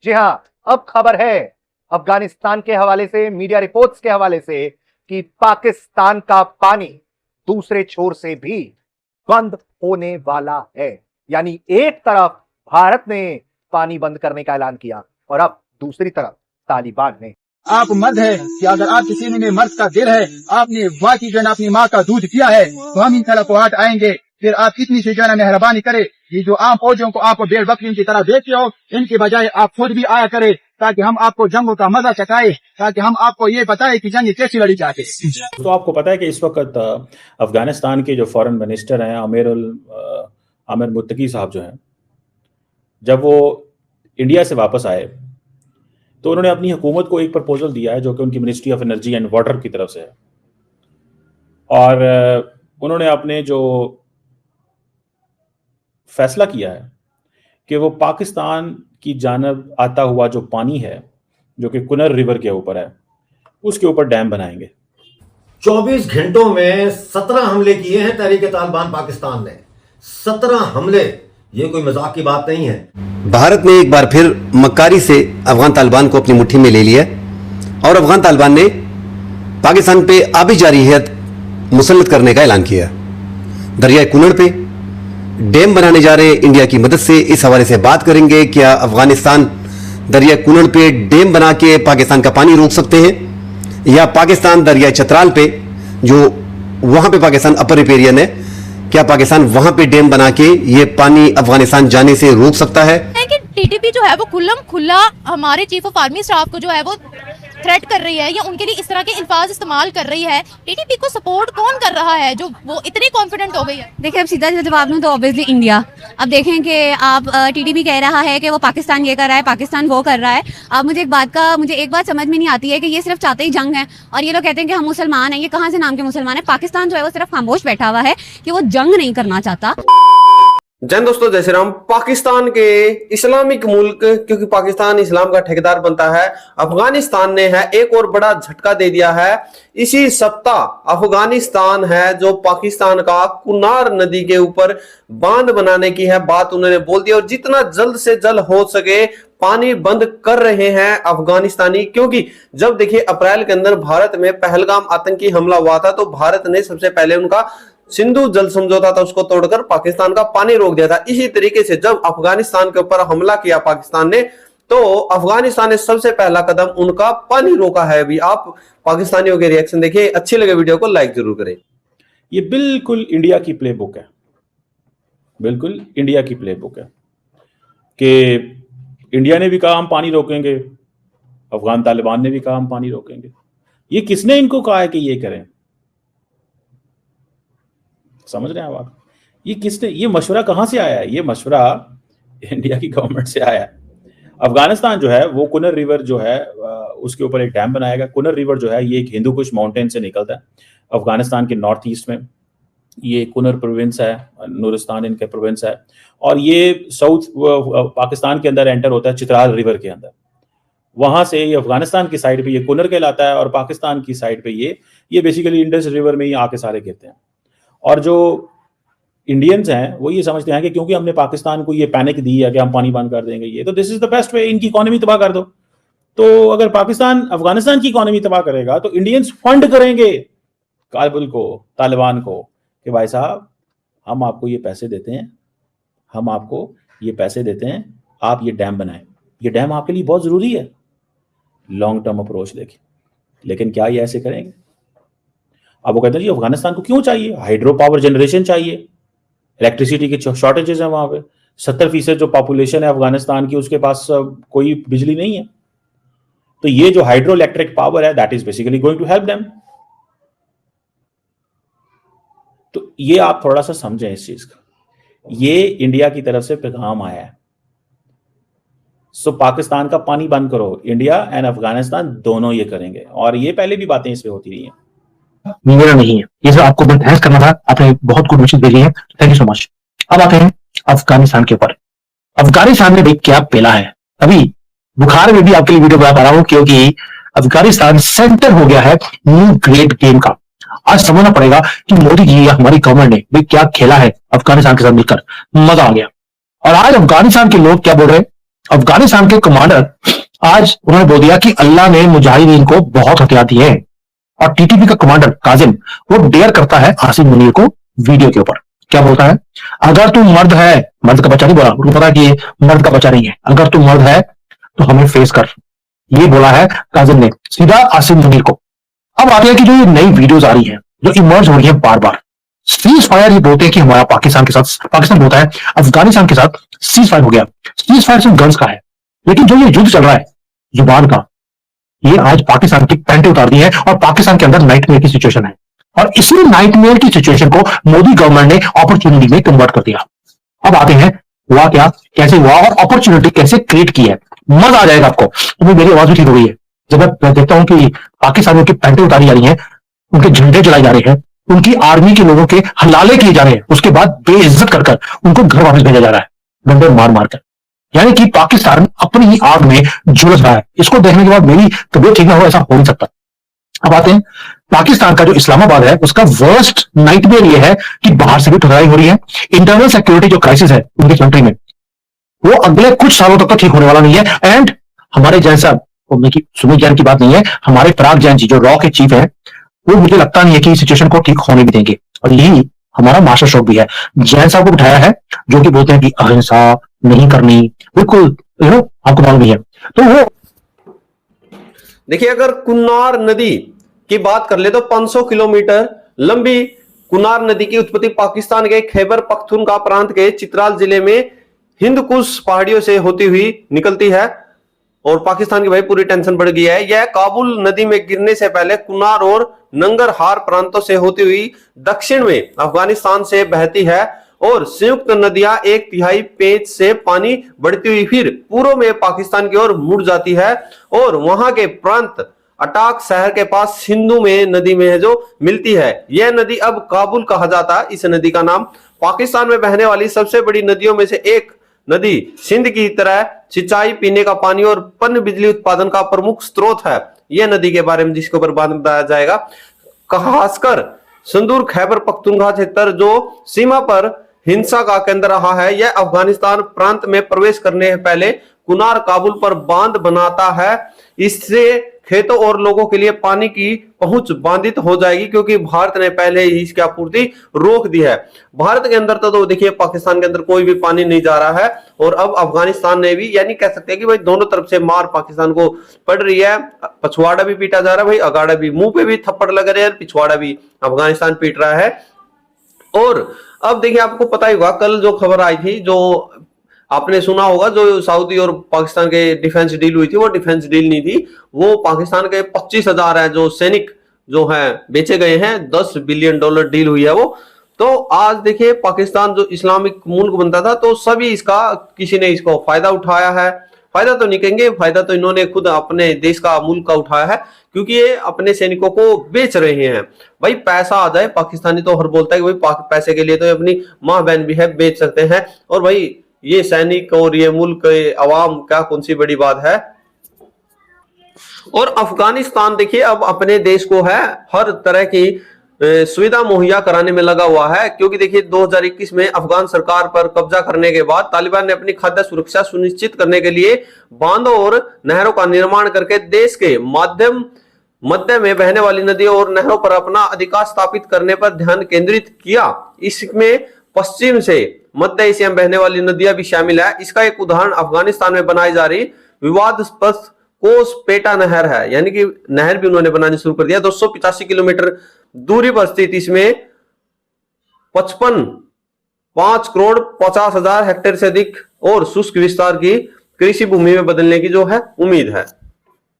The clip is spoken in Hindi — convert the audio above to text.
जी हां, अब खबर है अफगानिस्तान के हवाले से, मीडिया रिपोर्ट्स के हवाले से कि पाकिस्तान का पानी दूसरे छोर से भी बंद होने वाला है। यानी एक तरफ भारत ने पानी बंद करने का ऐलान किया और अब दूसरी तरफ तालिबान ने। आप मर्द है कि अगर आपके सीने में मर्द का दिल है, आपने वाकई जो अपनी माँ का दूध पिया है, तो हम इन तलफ़ात आएंगे। फिर आप कितनी से जो है मेहरबानी करे, ये जो आम फौजियों को आपको भेड़ बकरियों की तरह देखते हो, इनके बजाय आप खुद भी आया करे, ताकि हम आपको जंगों का मजा चखाए, ताकि हम आपको ये बताए कि जंग कैसी लड़ी जाती है। तो आपको पता है कि इस वक्त अफगानिस्तान के जो फॉरेन मिनिस्टर हैं आमिर मुत्तकी साहब जो हैं, जब वो इंडिया से वापस आए तो उन्होंने अपनी हुकूमत को एक प्रपोजल दिया है जो कि उनकी ministry of energy and water की तरफ से है। और उन्होंने अपने जो फैसला किया है कि वो पाकिस्तान की जानब आता हुआ जो पानी है, जो कि कुनर रिवर के ऊपर है, उसके ऊपर डैम बनाएंगे। 24 घंटों में 17 हमले किए हैं तहरीक तालिबान पाकिस्तान ने। 17 हमले, ये कोई मजाक की बात नहीं है। भारत ने एक बार फिर मक्कारी से अफगान तालिबान को अपनी मुट्ठी में ले लिया और अफगान तालिबान ने पाकिस्तान पे आबी जारहियत मुसल्लत करने का ऐलान किया। दरियाए कुनर पे डैम बनाने जा रहे इंडिया की मदद से, इस हवाले से बात करेंगे। क्या अफगानिस्तान दरिया कुनर पे डैम बना के पाकिस्तान का पानी रोक सकते हैं, या पाकिस्तान दरिया चतराल पे, जो वहां पे पाकिस्तान अपर रिपेरियन है, क्या पाकिस्तान वहां पे डैम बना के ये पानी अफगानिस्तान जाने से रोक सकता है? टीटीपी जो है वो खुल्लम खुल्ला हमारे चीफ ऑफ आर्मी स्टाफ को जो है वो थ्रेट कर रही है या उनके लिए इस तरह के अल्फाज इस्तेमाल कर रही है। टीटीपी को सपोर्ट कौन कर रहा है जो वो इतनी कॉन्फिडेंट हो गई है? देखिए, अब सीधा जवाब दूं तो ऑब्वियसली इंडिया। अब देखें कि आप टीटीपी कह रहा है कि वो पाकिस्तान ये कर रहा है, पाकिस्तान वो कर रहा है। अब मुझे एक बात समझ में नहीं आती है कि ये सिर्फ चाहते ही जंग है, और ये लोग कहते हैं कि हम मुसलमान हैं। ये कहाँ से नाम के मुसलमान है? पाकिस्तान जो है वो सिर्फ खामोश बैठा हुआ है कि वो जंग नहीं करना चाहता। जय दोस्तों, जय श्री राम। पाकिस्तान के इस्लामिक मुल्क, क्योंकि पाकिस्तान इस्लाम का ठेकेदार बनता है, अफगानिस्तान ने है एक और बड़ा झटका दे दिया है। इसी सप्ताह अफगानिस्तान है जो पाकिस्तान का कुनार नदी के ऊपर बांध बनाने की है बात उन्होंने बोल दी, और जितना जल्द से जल्द हो सके पानी बंद कर रहे हैं अफगानिस्तानी। क्योंकि जब देखिए अप्रैल के अंदर भारत में पहलगाम आतंकी हमला हुआ था, तो भारत ने सबसे पहले उनका सिंधु जल समझौता था उसको तोड़कर पाकिस्तान का पानी रोक दिया था। इसी तरीके से जब अफगानिस्तान के ऊपर हमला किया पाकिस्तान ने, तो अफगानिस्तान ने सबसे पहला कदम उनका पानी रोका है। अभी आप पाकिस्तानियों के रिएक्शन देखिए। अच्छी लगे वीडियो को लाइक जरूर करें। ये बिल्कुल इंडिया की प्लेबुक है, बिल्कुल इंडिया की प्लेबुक है कि इंडिया ने भी कहा हम पानी रोकेंगे, अफगान तालिबान ने भी कहा हम पानी रोकेंगे। ये किसने इनको कहा है कि ये करें? समझ रहे हैं आप? ये किसने, ये मशवरा कहां से आया है? ये मशवरा इंडिया की गवर्नमेंट से आया है। अफगानिस्तान जो है वो कुनर रिवर जो है उसके ऊपर एक डैम बनाएगा। कुनर रिवर जो है ये एक हिंदू कुश माउंटेन से निकलता है अफगानिस्तान के नॉर्थ ईस्ट में। ये कुनर प्रोविंस है, नूरिस्तान इनके प्रोविंस है, और ये साउथ पाकिस्तान के अंदर एंटर होता है चित्राल रिवर के अंदर। वहां से ये अफगानिस्तान की साइड पे ये कुनर कहलाता है, और पाकिस्तान की साइड पे ये बेसिकली इंडस रिवर में ही आके सारे गिरते हैं। और जो इंडियंस हैं वो ये समझते हैं कि क्योंकि हमने पाकिस्तान को ये पैनिक दी है कि हम पानी बंद कर देंगे, ये तो this is the best way, इनकी इकोनॉमी तबाह कर दो। तो अगर पाकिस्तान अफगानिस्तान की इकोनॉमी तबाह करेगा तो इंडियंस फंड करेंगे काबुल को, तालिबान को, कि भाई साहब हम आपको ये पैसे देते हैं, हम आपको ये पैसे देते हैं, आप ये डैम बनाएं। ये डैम आपके लिए बहुत जरूरी है। लॉन्ग टर्म अप्रोच देखिए। लेकिन क्या ये ऐसे करेंगे? अब वो कहते हैं जी अफगानिस्तान को क्यों चाहिए? हाइड्रो पावर जनरेशन चाहिए, इलेक्ट्रिसिटी की शॉर्टेजेस है वहां पे। 70% जो पॉपुलेशन है अफगानिस्तान की, उसके पास कोई बिजली नहीं है। तो ये जो हाइड्रो इलेक्ट्रिक पावर है, that is basically going to help them. तो ये आप थोड़ा सा समझें इस चीज का। ये इंडिया की तरफ से पैगाम आया है। सो पाकिस्तान का पानी बंद करो, इंडिया एंड अफगानिस्तान दोनों ये करेंगे। और ये पहले भी बातें इस पे होती रही हैं। मेरा नहीं है ये सब, आपको बहस करना था, आपने बहुत गुड मैसेज भेजी है, थैंक यू सो मच। अब आते हैं अफगानिस्तान के ऊपर। अफगानिस्तान में देख क्या पेला है। अभी बुखार में भी आपके लिए वीडियो बना पा रहा हूं, क्योंकि अफगानिस्तान सेंटर हो गया है न्यू ग्रेट गेम का। आज समझना पड़ेगा कि मोदी जी या हमारी गवर्नमेंट ने भी क्या खेला है अफगानिस्तान के साथ मिलकर, मजा आ गया। और आज अफगानिस्तान के लोग क्या बोल रहे हैं? अफगानिस्तान के कमांडर आज उन्होंने बोल दिया कि अल्लाह ने मुजाहिदीन को बहुत हथियार दिए हैं। और टीटीपी का कमांडर काजिम वो डेयर करता है आसिम मुनीर को वीडियो के ऊपर। क्या बोलता है? अगर तू मर्द है, मर्द का बच्चा नहीं बोला, उनको पता है कि ये मर्द का बच्चा नहीं है, अगर तू मर्द है तो हमें फेस कर, ये बोला है काजिम ने सीधा आसिम मुनीर को। अब आते हैं कि जो ये नई वीडियोस आ रही हैं, जो इमर्ज हो रही है बार बार, सीज फायर, ये बोलते हैं कि हमारा पाकिस्तान के साथ, पाकिस्तान बोलता है अफगानिस्तान के साथ सीज फायर हो गया। सीज फायर सिर्फ गन्स का है, लेकिन जो ये युद्ध चल रहा है जुबान का, ये आज पाकिस्तान की पैंटें उतार दी है और पाकिस्तान के अंदर नाइटमेयर की सिचुएशन है। और इसी नाइटमेयर की सिचुएशन को मोदी गवर्नमेंट ने अपॉर्चुनिटी में कन्वर्ट कर दिया। अब आते हैं हुआ क्या, कैसे हुआ और अपॉर्चुनिटी कैसे क्रिएट की है। मजा आ जाएगा आपको। तो मेरी आवाज भी ठीक हो गई है जब मैं देखता हूं कि पाकिस्तानियों की पैंटें उतारी जा रही हैं, उनके झंडे जलाए जा रहे हैं, उनकी आर्मी के लोगों के हलाले किए जा रहे हैं, उसके बाद बेइज्जत कर उनको घर वापस भेजा जा रहा है डंडे मार मार कर। यानी कि पाकिस्तान अपनी ही आग में झुलस रहा है। इसको देखने के बाद मेरी तबीयत ठीक ना हो, ऐसा हो नहीं सकता। अब आते हैं पाकिस्तान का जो इस्लामाबाद है, उसका वर्स्ट नाइटमेयर ये है कि बाहर से भी ठुकराई हो रही है। इंटरनल सिक्योरिटी जो क्राइसिस है उनकी कंट्री में, वो अगले कुछ सालों तक तो ठीक होने वाला नहीं है। एंड हमारे जैसा सुमित जैन की बात नहीं है, हमारे पराग जैन जी जो रॉ के चीफ है, वो मुझे लगता नहीं है कि सिचुएशन को ठीक होने भी देंगे। और यही हमारा मास्टर स्ट्रोक भी है। जैन साहब को बिठाया है जो कि बोलते हैं कि अहिंसा नहीं करनी, बिल्कुल आपको मालूम ही है। तो वो देखिए, अगर कुन्नार नदी की बात कर ले तो 500 किलोमीटर लंबी कुनार नदी की उत्पत्ति पाकिस्तान के खैबर पख्तूनख्वा प्रांत के चित्राल जिले में हिंदकुश पहाड़ियों से होती हुई निकलती है। और पाकिस्तान की भाई पूरी टेंशन बढ़ गई है। यह काबुल नदी में गिरने से पहले कुनार और नंगरहार प्रांतों से होती हुई दक्षिण में अफगानिस्तान से बहती है और संयुक्त नदियां 1/3 पेंच से पानी बढ़ती हुई फिर पूर्व में पाकिस्तान की ओर मुड़ जाती है और वहां के प्रांत अटाक शहर के पास सिंधु में नदी में है जो मिलती है। यह नदी अब काबुल कहा जाता है। इस नदी का नाम पाकिस्तान में बहने वाली सबसे बड़ी नदियों में से एक नदी सिंध की तरह सिंचाई, पीने का पानी और पन बिजली उत्पादन का प्रमुख स्रोत है। यह नदी के बारे में जिसके ऊपर बाद में बताया जाएगा, खासकर संदूर खैबर पख्तूनख्वा क्षेत्र जो सीमा पर हिंसा का केंद्र रहा है। यह अफगानिस्तान प्रांत में प्रवेश करने से पहले कुनार काबुल पर बांध बनाता है। इससे खेतों और लोगों के लिए पानी की पहुंच बाधित हो जाएगी क्योंकि भारत ने पहले ही इसकी आपूर्ति रोक दी है। भारत के अंदर तो देखिए पाकिस्तान के अंदर कोई भी पानी नहीं जा रहा है और अब अफगानिस्तान ने भी, यानी कह सकते हैं कि भाई दोनों तरफ से मार पाकिस्तान को पड़ रही है। पछवाड़ा भी पीटा जा रहा है भाई, अगाड़ा भी, मुंह पे भी थप्पड़ लग रहे हैं, पिछवाड़ा भी अफगानिस्तान पीट रहा है। और अब देखिए आपको पता ही होगा कल जो खबर आई थी, जो आपने सुना होगा, जो सऊदी और पाकिस्तान के डिफेंस डील हुई थी, वो डिफेंस डील नहीं थी, वो पाकिस्तान के 25,000 है जो सैनिक जो है बेचे गए हैं, $10 बिलियन डील हुई है वो। तो आज देखिए पाकिस्तान जो इस्लामिक मुल्क बनता था तो सभी इसका, किसी ने इसको फायदा उठाया है। फायदा तो नहीं कहेंगे, फायदा तो इन्होंने खुद अपने देश का, मुल्क का उठाया है क्योंकि ये अपने सैनिकों को बेच रहे हैं। भाई पैसा आ जाए, पाकिस्तानी तो हर बोलता है कि भाई पैसे के लिए तो अपनी माँ बहन भी है, बेच सकते हैं। और भाई ये सैनिक और ये मुल्क अवाम क्या कौन सी बड़ी बात है। और अफगानिस्तान देखिए अब अपने देश को है हर तरह की सुविधा मुहैया कराने में लगा हुआ है क्योंकि देखिए 2021 में अफगान सरकार पर कब्जा करने के बाद तालिबान ने अपनी खाद्य सुरक्षा सुनिश्चित करने के लिए बांधों और नहरों का निर्माण करके देश के मध्य में बहने वाली नदियों और नहरों पर अपना अधिकार स्थापित करने पर ध्यान केंद्रित किया। इसमें पश्चिम से मध्य एशिया में बहने वाली नदियां भी शामिल है। इसका एक उदाहरण अफगानिस्तान में बनाई जा रही विवादास्पद कोसपेटा नहर है, यानी कि नहर भी उन्होंने बनानी शुरू कर दिया। 285 किलोमीटर दूरी पर स्थित इसमें 5,50,00,000 हेक्टेयर से अधिक और शुष्क विस्तार की कृषि भूमि में बदलने की जो है उम्मीद है।